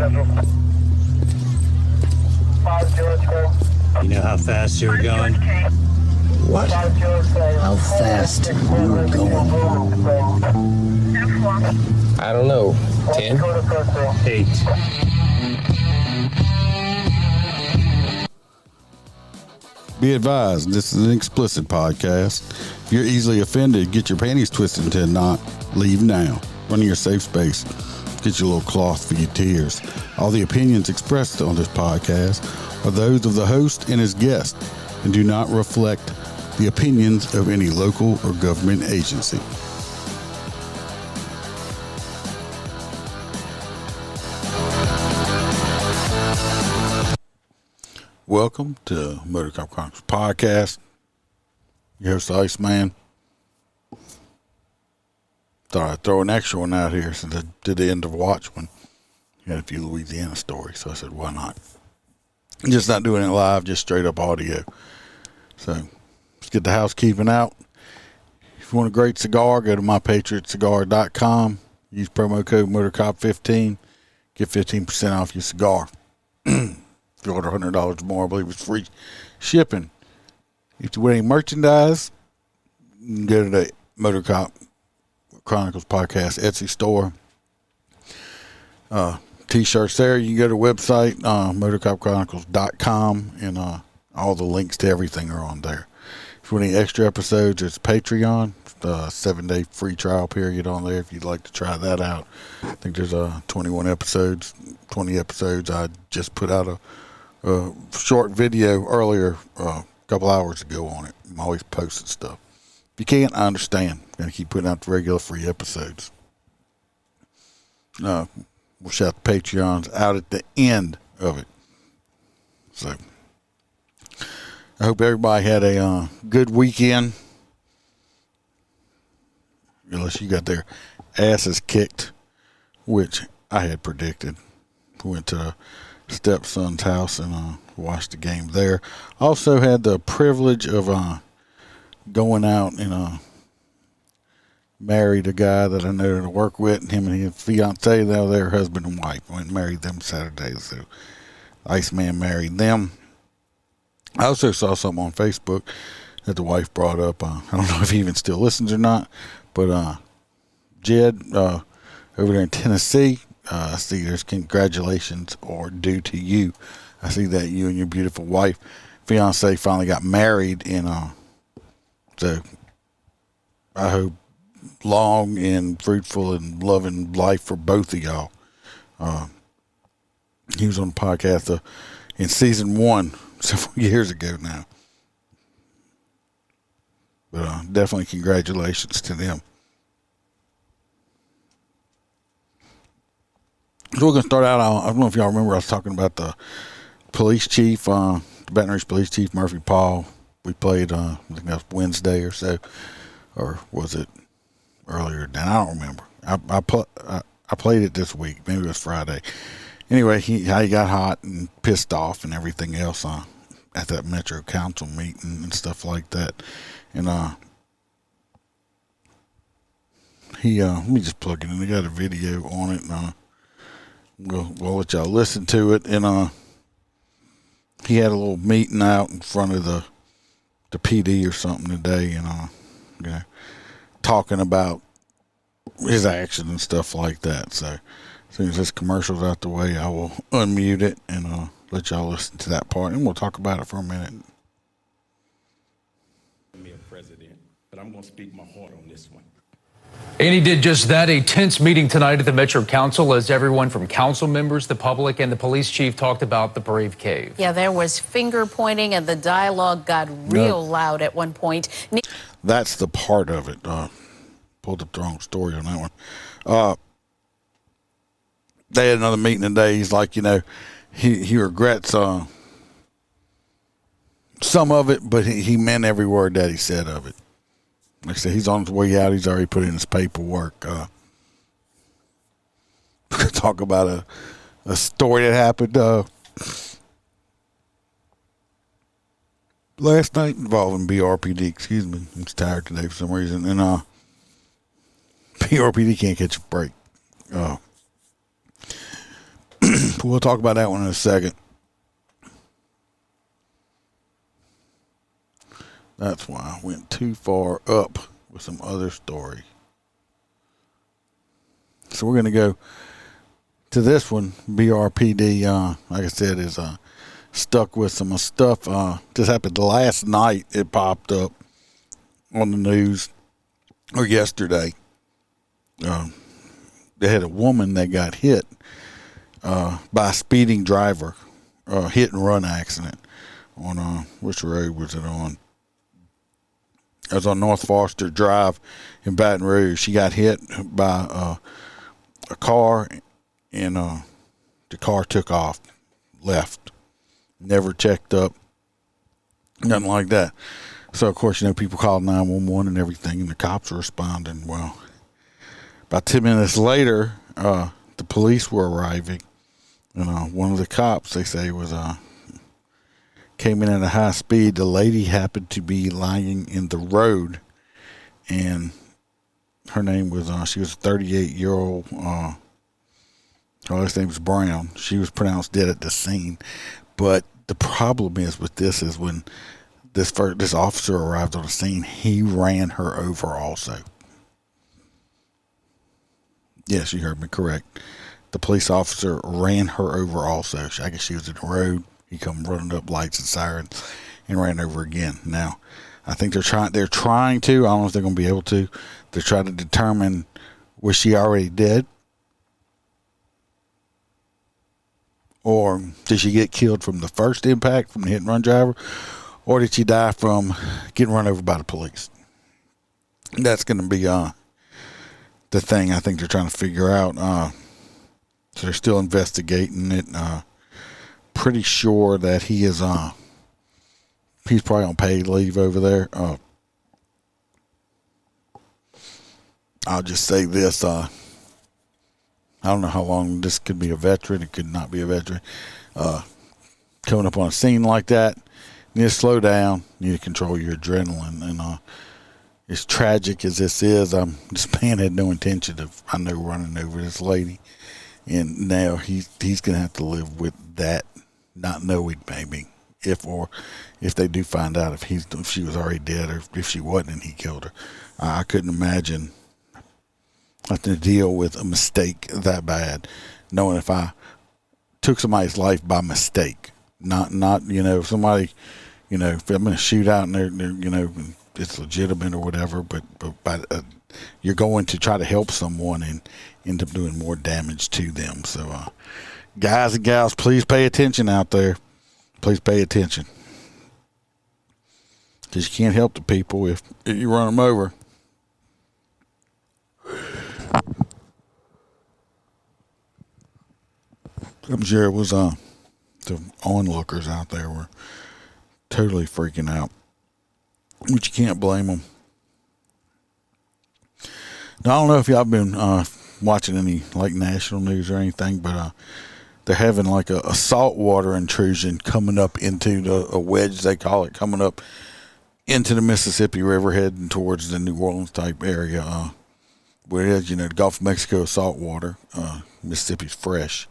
You know how fast you were going? What? How fast you were going? I don't know. 10? 8. Be advised, this is an explicit podcast. If you're easily offended, get your panties twisted into a knot. Leave now. Run to your safe space. Get your little cloth for your tears. All the opinions expressed on this podcast are those of the host and his guest and do not reflect the opinions of any local or government agency. Welcome to MOTORCOP Chronicles podcast. Your host, Iceman. Thought I'd throw an extra one out here since I did the end of Watchmen. Had a few Louisiana stories, so I said, why not? Just not doing it live, just straight up audio. So let's get the housekeeping out. If you want a great cigar, go to mypatriotcigar.com. Use promo code MOTORCOP15. Get 15% off your cigar. If you order $100 more, I believe it's free shipping. If you want any merchandise, you can go to the MOTORCOP Chronicles Podcast Etsy store. T-shirts there. You can go to the website, motorcopchronicles.com, and all the links to everything are on there. If you want any extra episodes, it's Patreon. 7-day free trial period on there if you'd like to try that out. I think there's 21 episodes, 20 episodes. I just put out a short video earlier, a couple hours ago on it. I'm always posting stuff. If you can't, I understand. I'm going to keep putting out the regular free episodes. We'll shout the Patreons out at the end of it. So, I hope everybody had a good weekend. Unless you got their asses kicked, which I had predicted. We went to stepson's house and watched the game there. Also had the privilege of going out and married a guy that I know to work with, and him and his fiance, now they're husband and wife. Went and married them Saturday, so Iceman married them. I also saw something on Facebook that the wife brought up. I don't know if he even still listens or not, but Jed over there in Tennessee, I see there's congratulations are due to you. I see that you and your beautiful wife, fiance, finally got married, and so I hope long and fruitful and loving life for both of y'all. He was on the podcast in season 1 several years ago now, but definitely congratulations to them. So we're going to start out. I don't know if y'all remember, I was talking about the police chief, the Baton Rouge police chief, Murphy Paul. We played, I think that was Wednesday or so, or was it earlier? Then I don't remember. I played it this week. Maybe it was Friday. Anyway, how he got hot and pissed off and everything else at that Metro Council meeting and stuff like that. And let me just plug it in. They got a video on it, and we'll let y'all listen to it. And he had a little meeting out in front of the PD or something today, and talking about his action and stuff like that. So as soon as this commercial's out the way, I will unmute it and let y'all listen to that part, and we'll talk about it for a minute. Me a president, but I'm going to speak my heart on this one. And he did just that. A tense meeting tonight at the Metro Council as everyone from council members, the public, and the police chief talked about the Brave Cave. Yeah, there was finger pointing and the dialogue got real loud at one point. That's the part of it. Pulled up the wrong story on that one. They had another meeting today. He's like, he regrets some of it, but he meant every word that he said of it. Like I said, he's on his way out. He's already put in his paperwork. Talk about a story that happened last night involving BRPD. Excuse me. I'm tired today for some reason. And BRPD can't catch a break. We'll talk about that one in a second. That's why I went too far up with some other story. So we're going to go to this one. BRPD, like I said, is stuck with some stuff. Just happened last night. It popped up on the news, or yesterday. They had a woman that got hit by a speeding driver, hit and run accident on which road was it on? It was on North Foster Drive in Baton Rouge. She got hit by a car, and the car took off, left, never checked up, nothing like that. So of course, people called 911 and everything, and the cops were responding. Well, about 10 minutes later, the police were arriving, and one of the cops, they say, was came in at a high speed. The lady happened to be lying in the road, and her name was she was a 38-year-old. Her last name was Brown. She was pronounced dead at the scene. But the problem is with this is when this officer arrived on the scene, he ran her over also. Yes, you heard me correct. The police officer ran her over also. I guess she was in the road. He come running up, lights and sirens, and ran over again. Now, I think they're trying to. I don't know if they're going to be able to. They're trying to determine, was she already dead, or did she get killed from the first impact from the hit and run driver, or did she die from getting run over by the police? That's going to be the thing I think they're trying to figure out. So they're still investigating it. Pretty sure that he is he's probably on paid leave over there. I'll just say this, I don't know how long this could be a veteran, it could not be a veteran. Coming up on a scene like that, you need to slow down, you need to control your adrenaline. And as tragic as this is, this man had no intention of, running over this lady. And now he's going to have to live with that, not knowing maybe if they do find out if she was already dead or if she wasn't and he killed her. I couldn't imagine having to deal with a mistake that bad, knowing if I took somebody's life by mistake, not if somebody, if I'm in a shootout and they're it's legitimate or whatever, but you're going to try to help someone and end up doing more damage to them. So, guys and gals, please pay attention out there. Please pay attention. Because you can't help the people if you run them over. I'm sure it was the onlookers out there were totally freaking out, which you can't blame them. Now, I don't know if y'all been watching any national news or anything, but they're having a saltwater intrusion coming up into a wedge, they call it, coming up into the Mississippi River, heading towards the New Orleans type area. Where it is, the Gulf of Mexico is saltwater. Mississippi's fresh.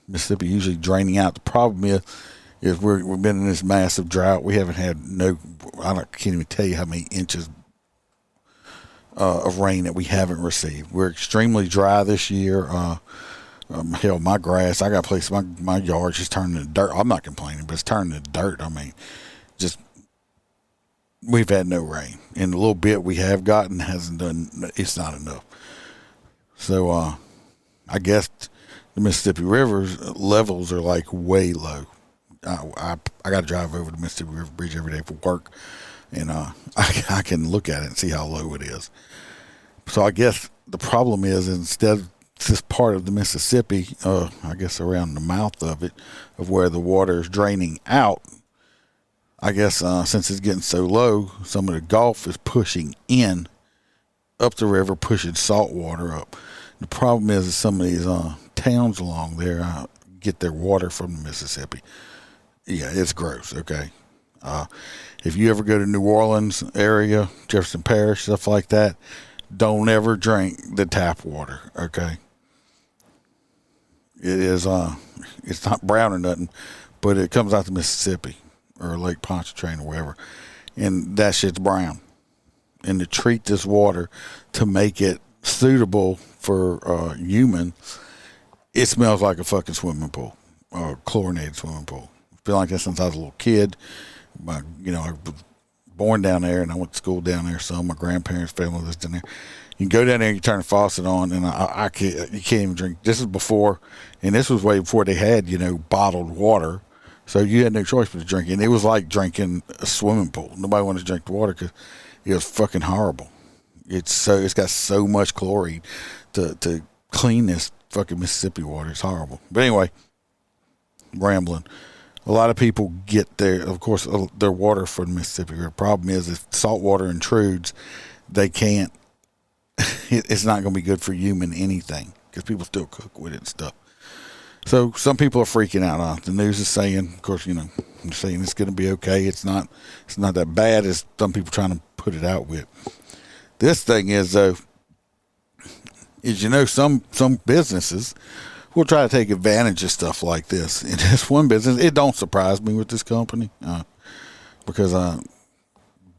Mississippi usually draining out. The problem is we've been in this massive drought. We haven't had can't even tell you how many inches of rain that we haven't received. We're extremely dry this year. Hell, my grass, I got places, my yard's just turning to dirt. I'm not complaining, but it's turning to dirt. I mean, we've had no rain. And the little bit we have gotten it's not enough. So, I guess the Mississippi River's levels are way low. I got to drive over the Mississippi River Bridge every day for work, and I can look at it and see how low it is. So I guess the problem is, instead of this part of the Mississippi, I guess around the mouth of it, of where the water is draining out, I guess since it's getting so low, some of the Gulf is pushing in up the river, pushing salt water up. The problem is that some of these towns along there get their water from the Mississippi. Yeah, it's gross, okay? If you ever go to New Orleans area, Jefferson Parish, stuff like that, don't ever drink the tap water, okay? It is it's not brown or nothing, but it comes out the Mississippi or Lake Pontchartrain or wherever, and that shit's brown. And to treat this water to make it suitable for human, it smells like a fucking swimming pool, or a chlorinated swimming pool. I feel like that since I was a little kid. I was born down there, and I went to school down there. So my grandparents' family lived in there. You can go down there, you turn the faucet on, and I can't, you can't even drink. This is before, and this was way before they had bottled water. So you had no choice but to drink it. And it was like drinking a swimming pool. Nobody wanted to drink the water because it was fucking horrible. It's got so much chlorine to clean this fucking Mississippi water. It's horrible. But anyway, rambling. A lot of people get their water from Mississippi. The problem is if salt water intrudes, they can't. It's not going to be good for human anything because people still cook with it and stuff. So some people are freaking out. The news is saying, of course, they're saying it's going to be okay. It's not that bad as some people trying to put it out with. This thing is though, some businesses will try to take advantage of stuff like this. And this one business, it don't surprise me with this company because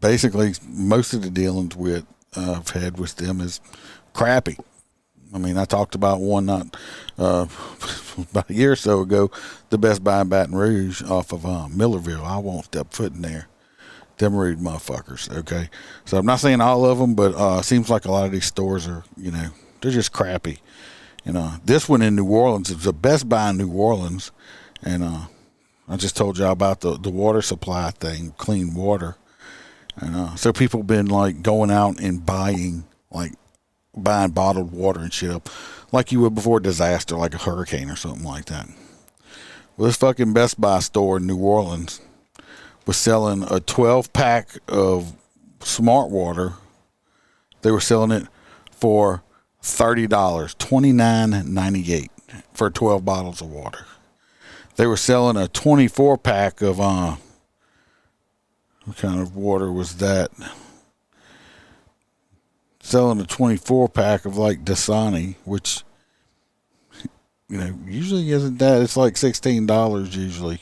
basically most of the dealings I've had with them is crappy. I mean, I talked about one not about a year or so ago, the Best Buy in Baton Rouge off of Millerville. I won't step foot in there. Them rude motherfuckers, okay? So I'm not saying all of them, but it seems like a lot of these stores are, they're just crappy. This one in New Orleans is the Best Buy in New Orleans, and I just told y'all about the water supply thing, clean water. And so people been like going out and buying bottled water and shit up like you would before a disaster, like a hurricane or something like that. Well, this fucking Best Buy store in New Orleans was selling a 12-pack of Smart Water. They were selling it for $30, $29.98 for 12 bottles of water. They were selling a 24-pack of what kind of water was that? Selling a 24-pack of like Dasani, which usually isn't that. It's like $16 usually.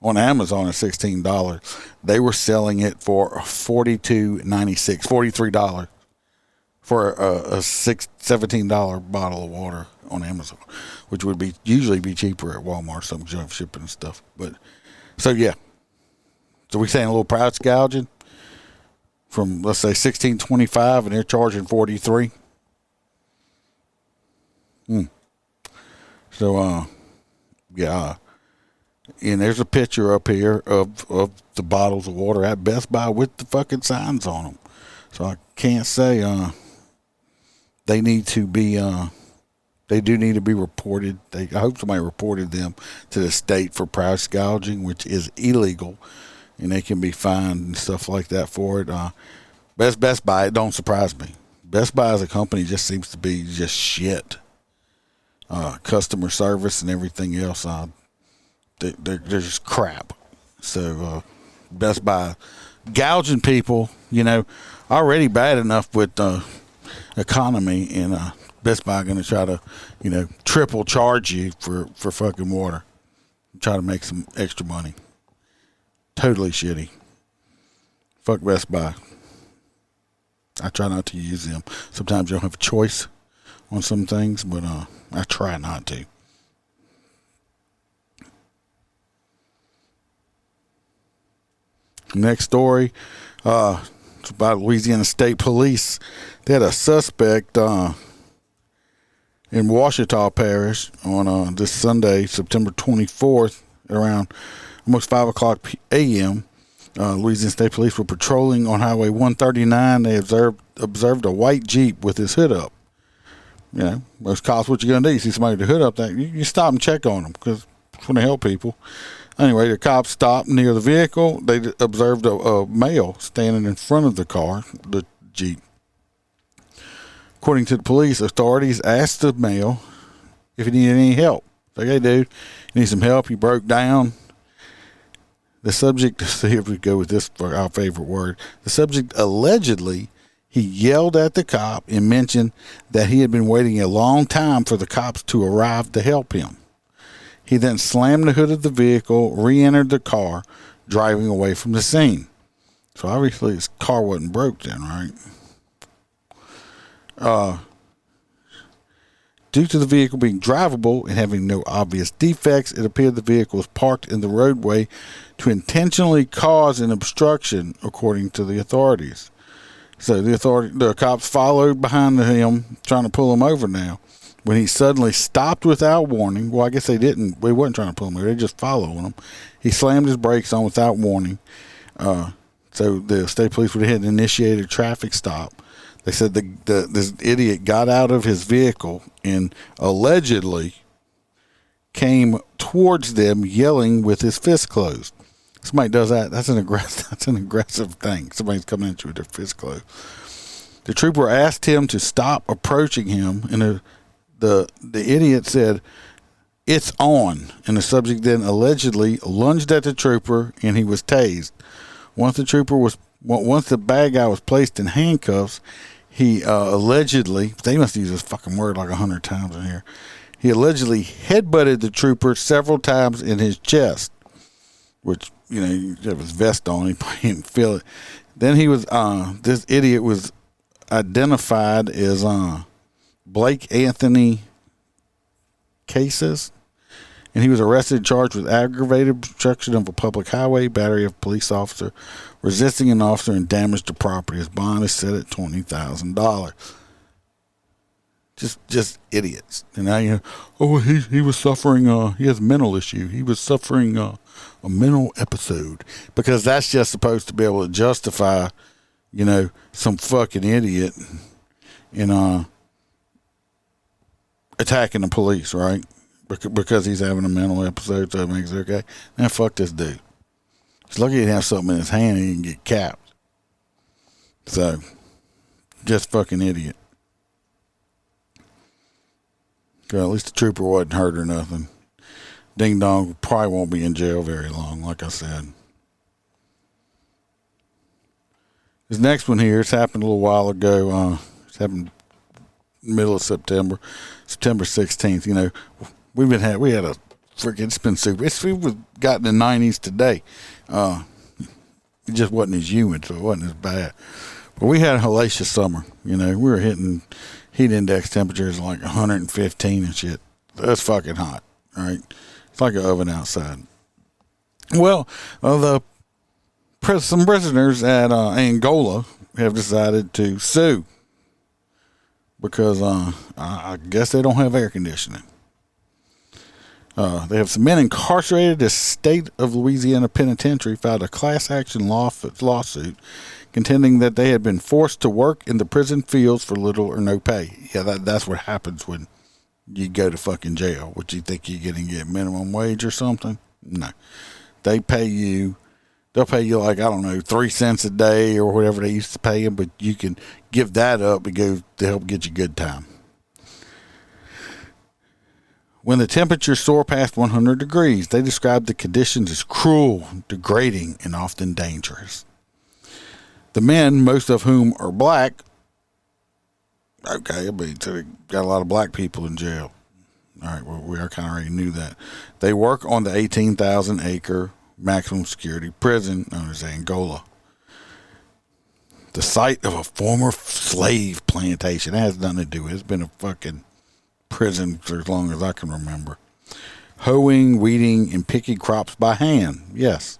On Amazon, it's $16. They were selling it for $42.96, $43 for a $17 bottle of water on Amazon, which would usually be cheaper at Walmart, some junk shipping and stuff. But so yeah. So we saying a little price gouging from, let's say, $16.25 and they're charging $43. So yeah. And there's a picture up here of the bottles of water at Best Buy with the fucking signs on them. So I can't say they need to be they do need to be reported. I hope somebody reported them to the state for price gouging, which is illegal, and they can be fined and stuff like that for it. Best Buy, it don't surprise me. Best Buy as a company just seems to be just shit. Customer service and everything else, they're just crap. So Best Buy gouging people, already bad enough with the economy, and Best Buy going to try to, triple charge you for fucking water. Try to make some extra money. Totally shitty. Fuck Best Buy. I try not to use them. Sometimes you don't have a choice on some things, but I try not to. Next story, it's about Louisiana State Police. They had a suspect in Ouachita Parish on this Sunday, September 24th, around almost 5 o'clock a.m. Louisiana State Police were patrolling on Highway 139. They observed a white Jeep with his hood up. Most cops, what you gonna do? You see somebody with the hood up, you stop and check on them because it's going to help people. Anyway, the cops stopped near the vehicle. They observed a male standing in front of the car, the Jeep. According to the police, authorities asked the male if he needed any help. Like, hey, dude, you need some help? You broke down. The subject, so here we go with this for our favorite word. The subject allegedly, he yelled at the cop and mentioned that he had been waiting a long time for the cops to arrive to help him. He then slammed the hood of the vehicle, re-entered the car, driving away from the scene. So obviously his car wasn't broke then, right? Due to the vehicle being drivable and having no obvious defects, it appeared the vehicle was parked in the roadway to intentionally cause an obstruction, according to the authorities. So the cops followed behind him, trying to pull him over now. When he suddenly stopped without warning, well, I guess they didn't. They wasn't trying to pull him over. They just followed him. He slammed his brakes on without warning. So the state police would have initiated a traffic stop. They said this idiot got out of his vehicle and allegedly came towards them yelling with his fist closed. Somebody does that. That's an aggressive thing. Somebody's coming at you with their fist closed. The trooper asked him to stop approaching him, and the idiot said, "It's on." And the subject then allegedly lunged at the trooper, and he was tased. Once the bad guy was placed in handcuffs, he allegedly, they must use this fucking word like 100 times in here. He allegedly headbutted the trooper several times in his chest, which, you know, he had his vest on, he probably didn't feel it. Then he was, this idiot was identified as Blake Anthony Cases, and he was arrested and charged with aggravated obstruction of a public highway, battery of a police officer, resisting an officer, and damage to property. His bond is set at $20,000. Just idiots. And now, you know, oh, he was suffering, he has a mental issue. He was suffering a mental episode. Because that's just supposed to be able to justify, you know, some fucking idiot in attacking the police, right? Because he's having a mental episode, so it makes it okay. Now, fuck this dude. He's lucky he didn't have something in his hand and he didn't get capped. So, just fucking idiot. Well, at least the trooper wasn't hurt or nothing. Ding Dong probably won't be in jail very long, like I said. This next one here, it's happened a little while ago. It's happened middle of September 16th. You know, we had a freaking, it's been super. We got in the 90s today. It just wasn't as humid, so it wasn't as bad. But we had a hellacious summer. You know, we were hitting heat index temperatures like 115 and shit. That's fucking hot, right? It's like an oven outside. Well, some prisoners at Angola have decided to sue because I guess they don't have air conditioning. They have some men incarcerated. The state of Louisiana Penitentiary filed a class action lawsuit contending that they had been forced to work in the prison fields for little or no pay. Yeah, that's what happens when you go to fucking jail. What, you think you're going to get minimum wage or something? No. They'll pay you like, I don't know, 3 cents a day or whatever they used to pay them, but you can give that up and go to help get you good time. When the temperature soared past 100 degrees, they described the conditions as cruel, degrading, and often dangerous. The men, most of whom are black, okay, so they got a lot of black people in jail. All right, well, we kind of already knew that. They work on the 18,000-acre maximum security prison known as Angola, the site of a former slave plantation. It has nothing to do with it. It's been a fucking prison for as long as I can remember. Hoeing, weeding, and picking crops by hand. Yes.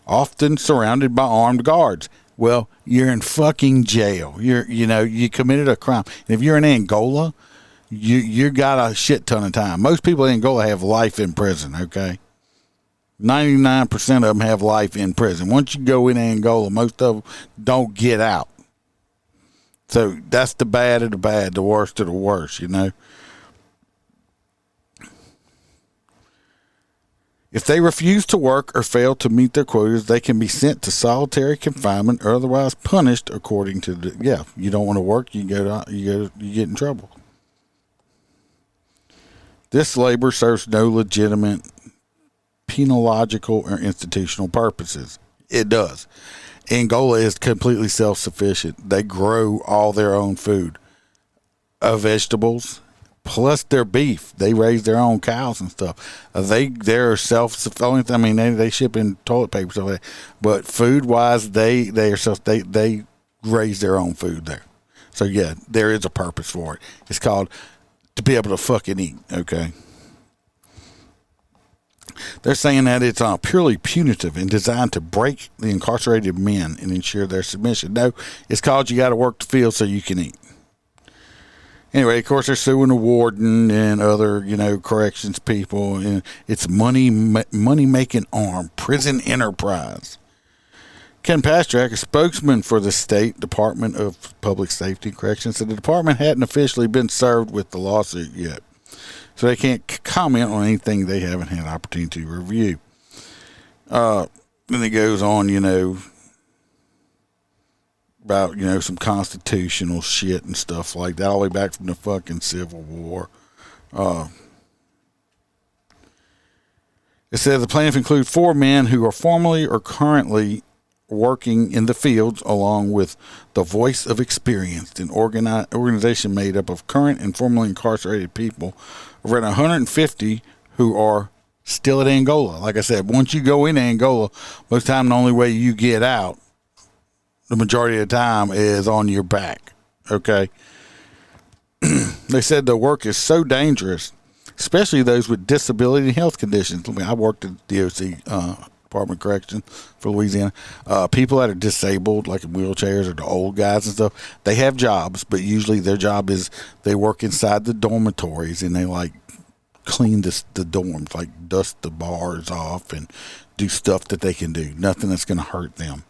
Often surrounded by armed guards. Well, you're in fucking jail. You committed a crime. And if you're in Angola, you got a shit ton of time. Most people in Angola have life in prison, okay? 99% of them have life in prison. Once you go in Angola, most of them don't get out. So that's the bad of the bad, the worst of the worst, you know? If they refuse to work or fail to meet their quotas, they can be sent to solitary confinement or otherwise punished according to the, you don't want to work, you get in trouble. This labor serves no legitimate penological or institutional purposes. It does. Angola is completely self-sufficient. They grow all their own food, vegetables, plus their beef. They raise their own cows and stuff. They're self-sufficient. I mean, they ship in toilet paper stuff like that. But food-wise, they raise their own food there. So yeah, there is a purpose for it. It's called to be able to fucking eat. Okay. They're saying that it's purely punitive and designed to break the incarcerated men and ensure their submission. No, it's called you got to work the field so you can eat. Anyway, of course, they're suing the warden and other, corrections people. And it's money-making arm, prison enterprise. Ken Pastrak, a spokesman for the State Department of Public Safety and Corrections, said the department hadn't officially been served with the lawsuit yet. So they can't comment on anything they haven't had an opportunity to review. Then it goes on, about, some constitutional shit and stuff like that, all the way back from the fucking Civil War. It says the plaintiff includes 4 men who are formerly or currently working in the fields, along with the Voice of Experience, an organization made up of current and formerly incarcerated people, around 150 who are still at Angola. Like I said, once you go in Angola, most of the time the only way you get out, the majority of the time, is on your back. Okay? They said the work is so dangerous, especially those with disability and health conditions. I mean, I worked at the DOC, Department of Correction for Louisiana. People that are disabled, like in wheelchairs, or the old guys and stuff, they have jobs, but usually their job is they work inside the dormitories and they clean the dorms, dust the bars off and do stuff that they can do. Nothing that's going to hurt them.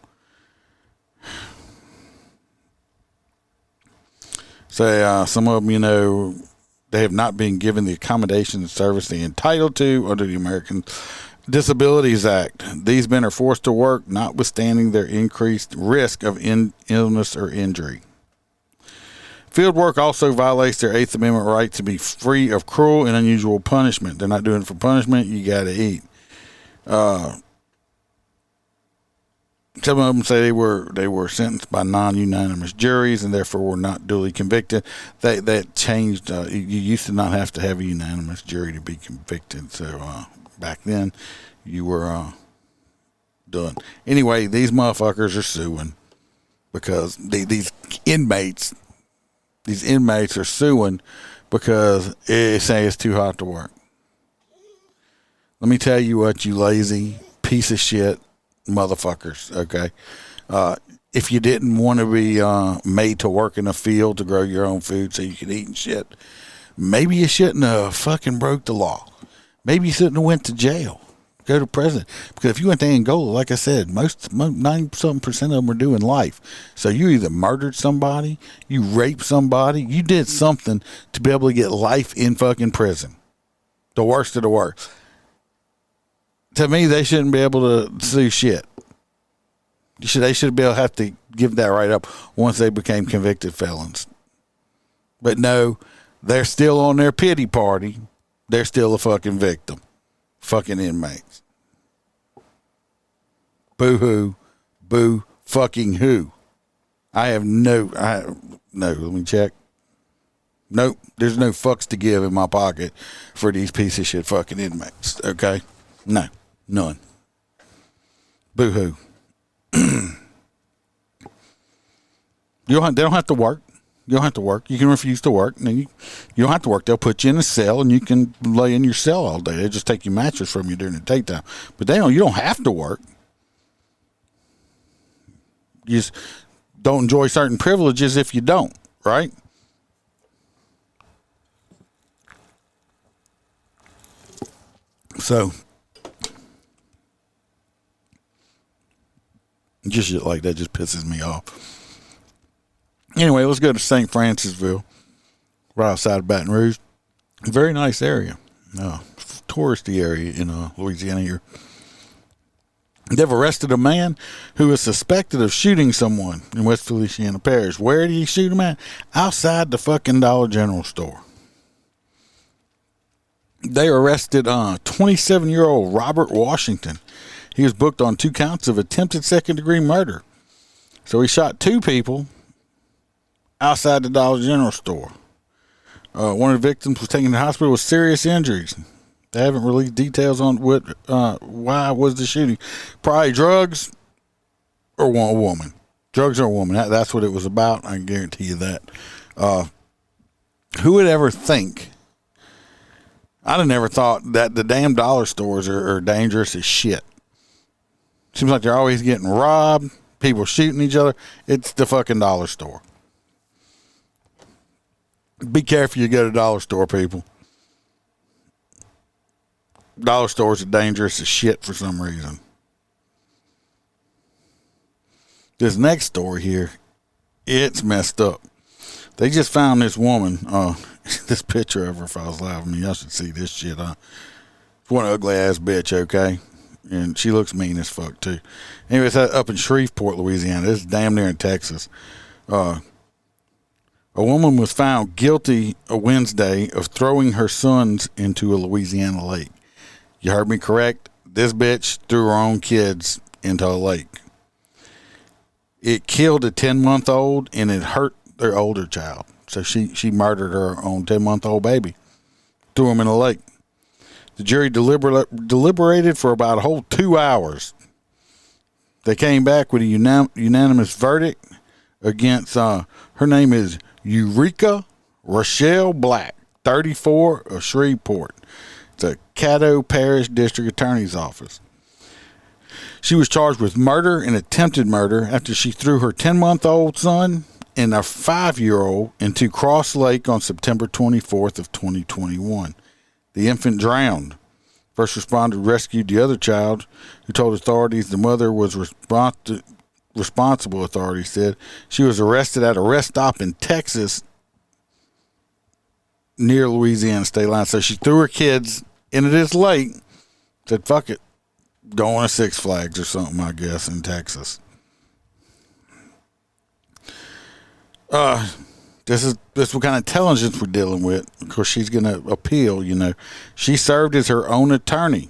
So some of them, they have not been given the accommodation and service they're entitled to under the American Disabilities Act. These men are forced to work, notwithstanding their increased risk of illness or injury. Field work also violates their 8th Amendment right to be free of cruel and unusual punishment. They're not doing it for punishment. You got to eat. Some of them say they were sentenced by non-unanimous juries and therefore were not duly convicted. That changed. You used to not have to have a unanimous jury to be convicted. So back then, you were done. Anyway, these motherfuckers are suing because these inmates are suing because they say it's too hot to work. Let me tell you what, you lazy piece of shit motherfuckers, okay? If you didn't want to be made to work in a field to grow your own food so you could eat and shit, maybe you shouldn't have fucking broke the law. Maybe you shouldn't have went to jail, go to prison. Because if you went to Angola, like I said, 90% of them are doing life. So you either murdered somebody, you raped somebody, you did something to be able to get life in fucking prison. The worst of the worst. To me, they shouldn't be able to sue shit. They should be able to have to give that right up once they became convicted felons. But no, they're still on their pity party. They're still a fucking victim. Fucking inmates. Boo-hoo. Boo fucking who. Let me check. Nope, there's no fucks to give in my pocket for these piece of shit fucking inmates. Okay? No. None. Boo-hoo. They don't have to work. You don't have to work. You can refuse to work. And then you don't have to work. They'll put you in a cell and you can lay in your cell all day. They just take your mattress from you during the daytime. But you don't have to work. You just don't enjoy certain privileges if you don't, right? So just shit like that just pisses me off. Anyway, let's go to St. Francisville, right outside of Baton Rouge. Very nice area. Touristy area in Louisiana here. They've arrested a man who is suspected of shooting someone in West Feliciana Parish. Where did he shoot him at? Outside the fucking Dollar General store. They arrested 27-year-old Robert Washington. He was booked on 2 counts of attempted second-degree murder. So he shot 2 people outside the Dollar General store. One of the victims was taken to the hospital with serious injuries. They haven't released details on why was the shooting. Probably drugs or one woman. Drugs or a woman. That's what it was about. I can guarantee you that. Who would ever think? I'd have never thought that the damn dollar stores are dangerous as shit. Seems like they're always getting robbed, people shooting each other. It's the fucking dollar store. Be careful you go to the dollar store, people. Dollar stores are dangerous as shit for some reason. This next story here, it's messed up. They just found this woman, this picture of her, if I was live, I mean, y'all should see this shit, It's one ugly ass bitch, okay? And she looks mean as fuck, too. Anyway, it's up in Shreveport, Louisiana. This is damn near in Texas. A woman was found guilty a Wednesday of throwing her sons into a Louisiana lake. You heard me correct. This bitch threw her own kids into a lake. It killed a 10-month-old and it hurt their older child. So she murdered her own 10-month-old baby. Threw him in a lake. The jury deliberated for about a whole 2 hours. They came back with a unanimous verdict against, her name is Eureka Rochelle Black, 34, of Shreveport. It's a Caddo Parish District Attorney's Office. She was charged with murder and attempted murder after she threw her 10-month-old son and a 5-year-old into Cross Lake on September 24th of 2021. The infant drowned. First responders rescued the other child, who told authorities the mother was responsible, authorities said. She was arrested at a rest stop in Texas near Louisiana state line. So she threw her kids into this lake, said, fuck it, go on to Six Flags or something, I guess, in Texas. This is what kind of intelligence we're dealing with. Of course, she's going to appeal, you know. She served as her own attorney.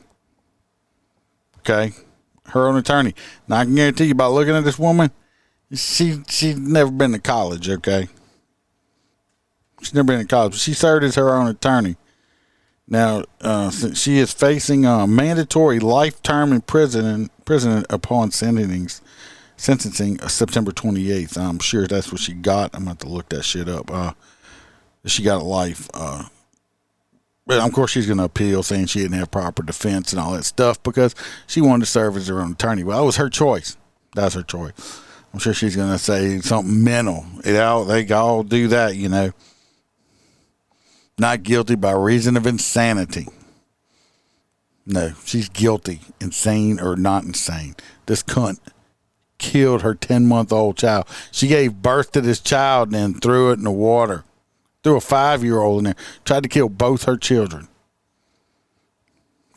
Okay? Her own attorney. Now, I can guarantee you, by looking at this woman, she's never been to college, okay? She's never been to college. She served as her own attorney. Now, she is facing a mandatory life term in prison upon sentencing September 28th. I'm sure that's what she got. I'm going to have to look that shit up. She got a life. But of course, she's going to appeal, saying she didn't have proper defense and all that stuff because she wanted to serve as her own attorney. Well, that was her choice. That's her choice. I'm sure she's going to say something mental. They all do that, you know. Not guilty by reason of insanity. No, she's guilty, insane or not insane. This cunt killed her 10-month-old child. She gave birth to this child and then threw it in the water. Threw a 5-year-old in there. Tried to kill both her children.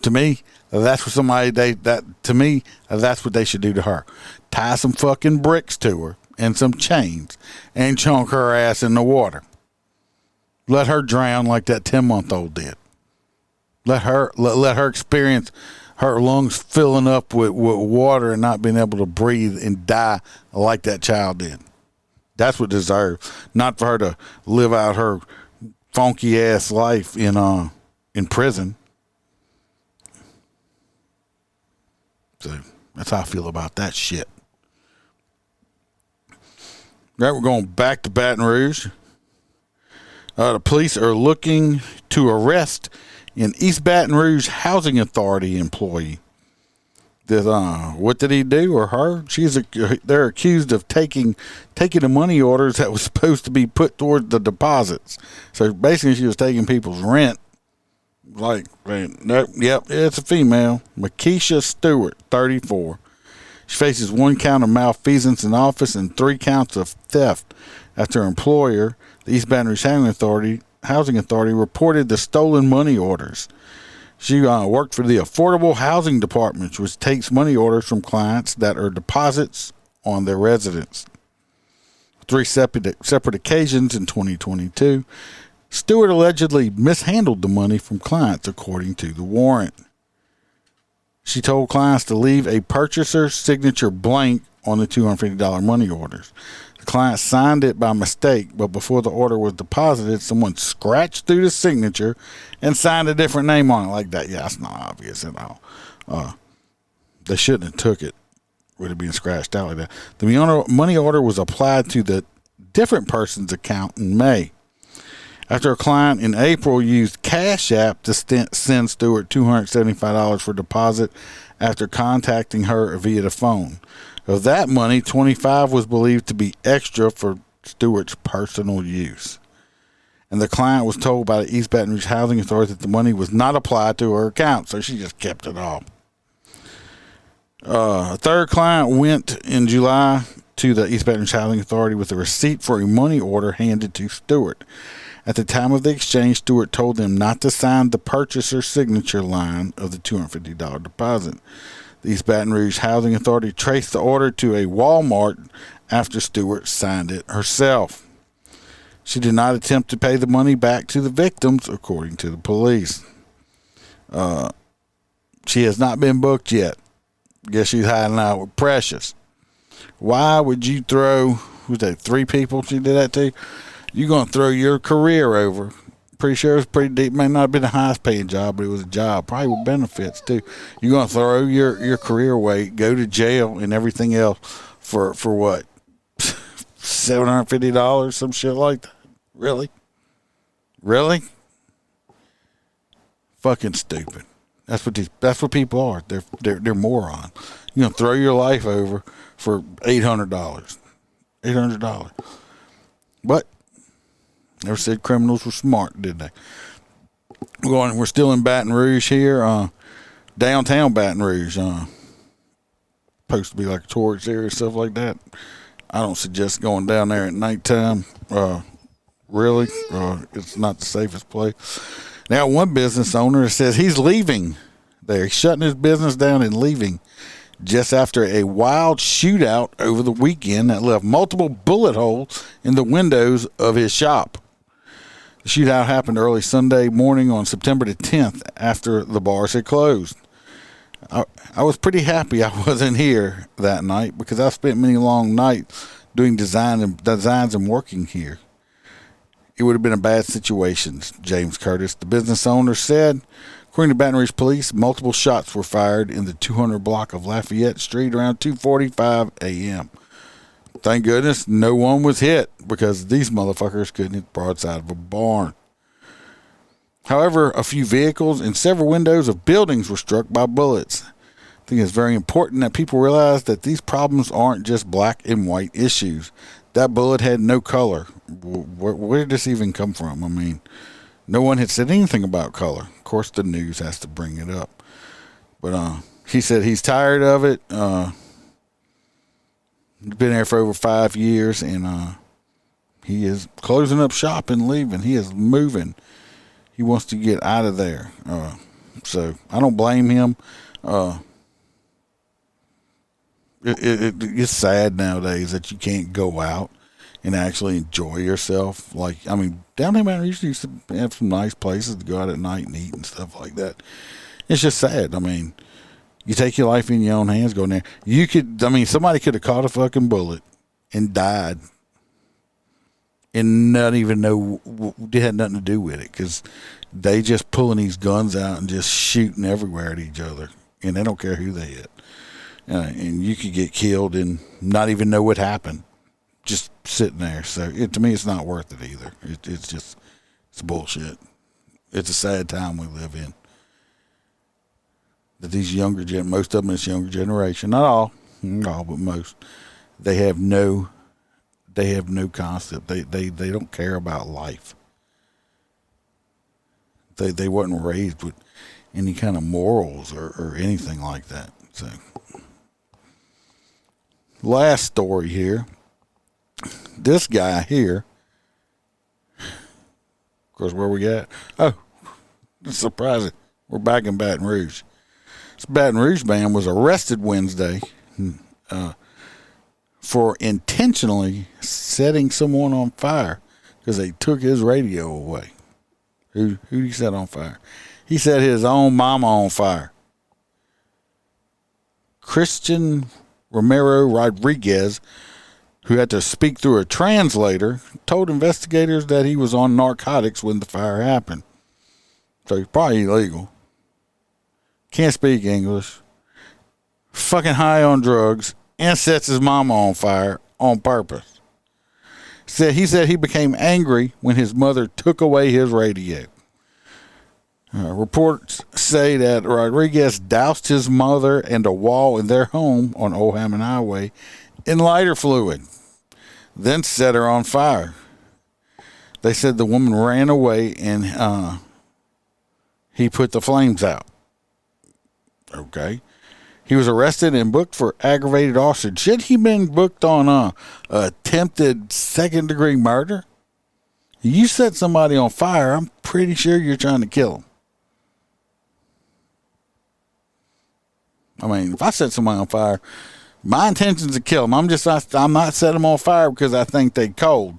To me, that's what that's what they should do to her. Tie some fucking bricks to her and some chains and chunk her ass in the water. Let her drown like that 10-month-old did. Let her experience her lungs filling up with water and not being able to breathe and die like that child did. That's what deserves. Not for her to live out her funky ass life in prison. So that's how I feel about that shit. Right, we're going back to Baton Rouge. The police are looking to arrest an East Baton Rouge Housing Authority employee. What did he do, or her? They're accused of taking the money orders that was supposed to be put toward the deposits. So basically, she was taking people's rent. It's a female, Makisha Stewart, 34. She faces 1 count of malfeasance in office and 3 counts of theft after her employer, the East Baton Rouge Housing Authority, reported the stolen money orders. She worked for the Affordable Housing Department, which takes money orders from clients that are deposits on their residence. 3 separate occasions in 2022, Stewart allegedly mishandled the money from clients, according to the warrant. She told clients to leave a purchaser's signature blank on the $250 money orders. The client signed it by mistake, but before the order was deposited, someone scratched through the signature and signed a different name on it like that. Yeah, that's not obvious at all. They shouldn't have took it with it being scratched out like that. The money order was applied to the different person's account in May. After a client in April used Cash App to send Stewart $275 for deposit after contacting her via the phone. Of that money, $25 was believed to be extra for Stewart's personal use. And the client was told by the East Baton Rouge Housing Authority that the money was not applied to her account, so she just kept it all. A third client went in July to the East Baton Rouge Housing Authority with a receipt for a money order handed to Stewart. At the time of the exchange, Stewart told them not to sign the purchaser's signature line of the $250 deposit. The East Baton Rouge Housing Authority traced the order to a Walmart after Stewart signed it herself. She did not attempt to pay the money back to the victims, according to the police. She has not been booked yet. Guess she's hiding out with Precious. Why would you throw, who's that, 3 people she did that to? You're going to throw your career over. Pretty sure it's pretty deep. May not have been the highest paying job, but it was a job. Probably with benefits, too. You're going to throw your career away, go to jail and everything else for what? $750, some shit like that? Really? Really? Fucking stupid. That's what people are. They're morons. You're going to throw your life over for $800. $800. But never said criminals were smart, did they? We're still in Baton Rouge here, downtown Baton Rouge. Supposed to be like a tourist area, stuff like that. I don't suggest going down there at nighttime. Really, it's not the safest place. Now, one business owner says he's leaving there. He's shutting his business down and leaving just after a wild shootout over the weekend that left multiple bullet holes in the windows of his shop. The shootout happened early Sunday morning on September the 10th after the bars had closed. I was pretty happy I wasn't here that night because I spent many long nights doing designs and working here. It would have been a bad situation, James Curtis, the business owner, said. According to Baton Rouge police, multiple shots were fired in the 200 block of Lafayette Street around 2:45 a.m. Thank goodness no one was hit because these motherfuckers couldn't hit the broadside of a barn. However, a few vehicles and several windows of buildings were struck by bullets. I think it's very important that people realize that these problems aren't just black and white issues. That bullet had no color. Where did this even come from? I mean, no one had said anything about color. Of course, the news has to bring it up. But he said he's tired of it. He's been there for over 5 years, and he is closing up shop and leaving. He is moving. He wants to get out of there. So I don't blame him. It's sad nowadays that you can't go out and actually enjoy yourself. Like, I mean, down here, man, we used to have some nice places to go out at night and eat and stuff like that. It's just sad. I mean, you take your life in your own hands going there. Somebody could have caught a fucking bullet and died and not even know it had nothing to do with it because they just pulling these guns out and just shooting everywhere at each other, and they don't care who they hit. And you could get killed and not even know what happened, just sitting there. So to me, it's not worth it either. It's bullshit. It's a sad time we live in. That these most of them, this younger generation, not all, but most, they have no concept. They don't care about life. They wasn't raised with any kind of morals or anything like that. So. Last story here. This guy here. Of course, where we at? Oh, it's surprising. We're back in Baton Rouge. This Baton Rouge man was arrested Wednesday for intentionally setting someone on fire because they took his radio away. Who he set on fire? He set his own mama on fire. Christian Romero Rodriguez, who had to speak through a translator, told investigators that he was on narcotics when the fire happened. So he's probably illegal. Can't speak English. Fucking high on drugs. And sets his mama on fire on purpose. He said he became angry when his mother took away his radio. Reports say that Rodriguez doused his mother and a wall in their home on Old Hammond Highway in lighter fluid, then set her on fire. They said the woman ran away and he put the flames out. Okay. He was arrested and booked for aggravated arson. Should he been booked on attempted second-degree murder? You set somebody on fire, I'm pretty sure you're trying to kill them. I mean, if I set somebody on fire, my intention is to kill them. I'm not setting them on fire because I think they cold.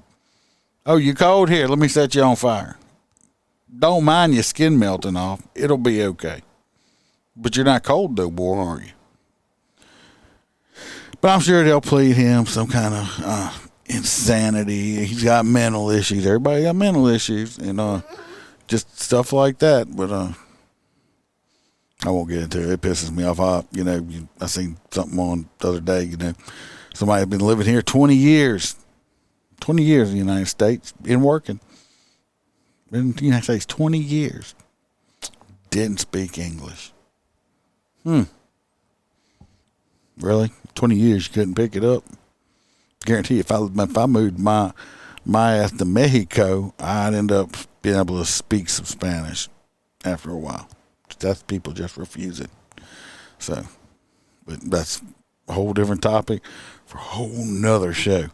Oh, you cold? Here, let me set you on fire. Don't mind your skin melting off. It'll be okay. But you're not cold though, boy, are you? But I'm sure they'll plead him some kind of insanity. He's got mental issues. Everybody got mental issues and just stuff like that. But I won't get into it. It pisses me off. I seen something on the other day, somebody had been living here 20 years. 20 years in the United States, been working. Been in the United States 20 years. Didn't speak English. Really? 20 years you couldn't pick it up? Guarantee if I moved my ass to Mexico, I'd end up being able to speak some Spanish after a while. That's people just refuse it. So, but that's a whole different topic for a whole nother show.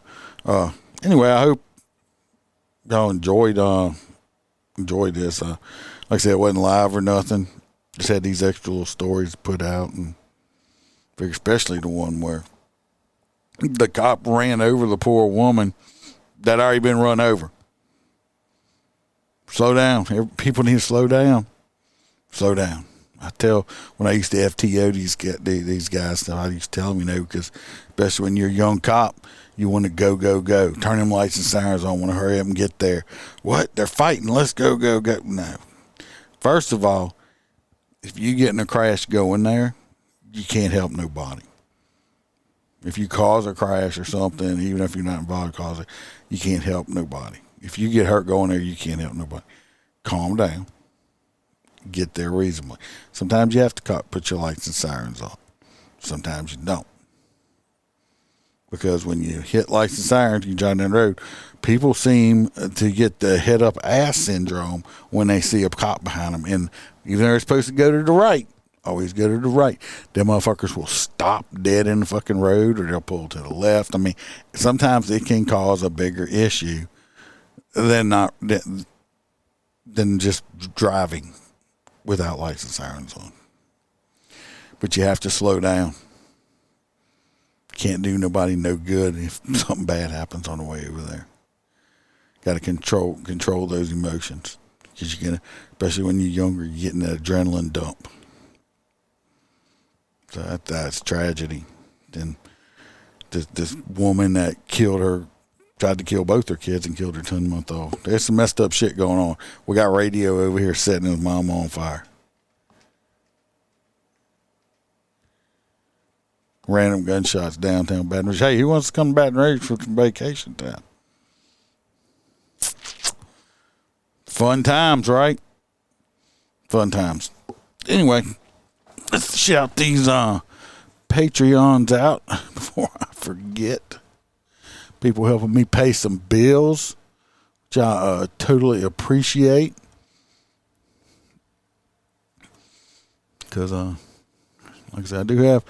Anyway, I hope y'all enjoyed this. Like I said, it wasn't live or nothing. Just had these extra little stories to put out, and especially the one where the cop ran over the poor woman that already been run over. Slow down. People need to slow down. Slow down. I tell when I used to FTO these guys, I used to tell them, because especially when you're a young cop, you want to go. Turn them lights and sirens on. Want to hurry up and get there. What? They're fighting. Let's go. No. First of all, if you get in a crash going there, you can't help nobody. If you cause a crash or something, even if you're not involved in causing it, you can't help nobody. If you get hurt going there, you can't help nobody. Calm down. Get there reasonably. Sometimes you have to put your lights and sirens on. Sometimes you don't. Because when you hit lights and sirens, you drive down the road, people seem to get the head up ass syndrome when they see a cop behind them. And even though they're supposed to go to the right, always go to the right. Them motherfuckers will stop dead in the fucking road, or they'll pull to the left. I mean, sometimes it can cause a bigger issue than just driving without lights and sirens on. But you have to slow down. Can't do nobody no good if something bad happens on the way over there. Got to control those emotions, because you're gonna, especially when you're younger, you're getting that adrenaline dump. So that's tragedy. Then this woman that tried to kill both her kids and killed her 10-month-old. There's some messed up shit going on. We got radio over here setting his mom on fire. Random gunshots downtown Baton Rouge. Hey, who wants to come to Baton Rouge for some vacation time? Fun times, right? Fun times. Anyway, let's shout these Patreons out before I forget. People helping me pay some bills, which I totally appreciate. Because, like I said, I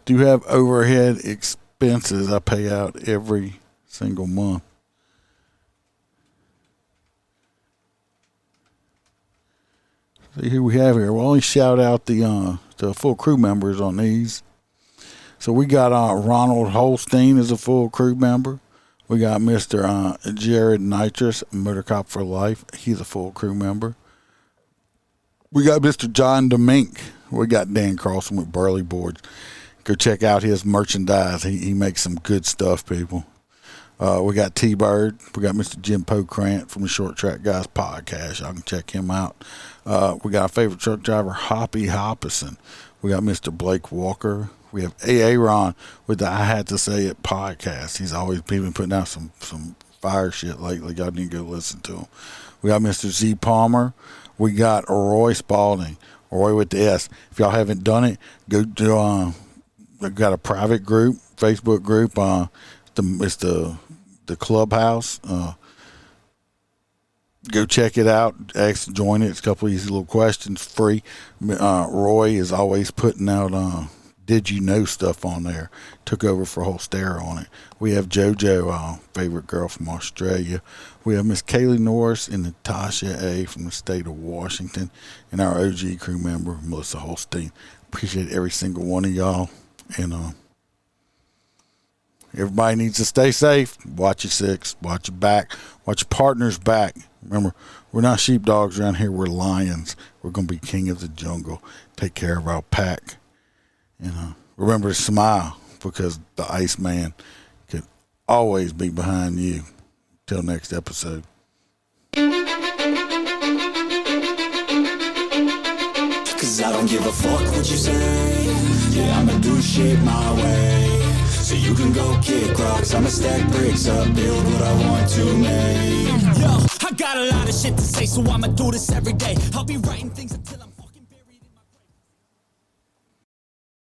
do have overhead expenses I pay out every single month. See who we have here. We'll only shout out the full crew members on these. So we got Ronald Holstein as a full crew member. We got Mr. Jared Nitrous, MOTORCOP for Life. He's a full crew member. We got Mr. John DeMink. We got Dan Carlson with Burley Boards. Go check out his merchandise. He makes some good stuff, people. We got T-Bird. We got Mr. Jim Pocrant from the Short Track Guys podcast. Y'all can check him out. We got our favorite truck driver, Hoppy Hoppison. We got Mr. Blake Walker. We have Aaron with the I Had to Say It podcast. He's always been putting out some fire shit lately. Y'all need to go listen to him. We got Mr. Z Palmer. We got Roy Spalding. Roy with the S. If y'all haven't done it, go to we've got a private group, Facebook group. It's the Clubhouse. Go check it out. Join it. It's a couple of easy little questions, free. Roy is always putting out did you know stuff on there. Took over for Holstera on it. We have JoJo, favorite girl from Australia. We have Miss Kaylee Norris and Natasha A. from the state of Washington, and our OG crew member Melissa Holstein. Appreciate every single one of y'all, and everybody needs to stay safe. Watch your six. Watch your back. Watch your partner's back. Remember, we're not sheepdogs around here. We're lions. We're going to be king of the jungle. Take care of our pack. And remember to smile, because the Iceman could always be behind you. Till next episode. Cause I don't give a fuck what you say. Yeah, I'ma do shit my way. So you can go kick rocks, I'ma stack bricks up, build what I want to make. Yo, I got a lot of shit to say, so I'ma do this every day. I'll be writing things until I'm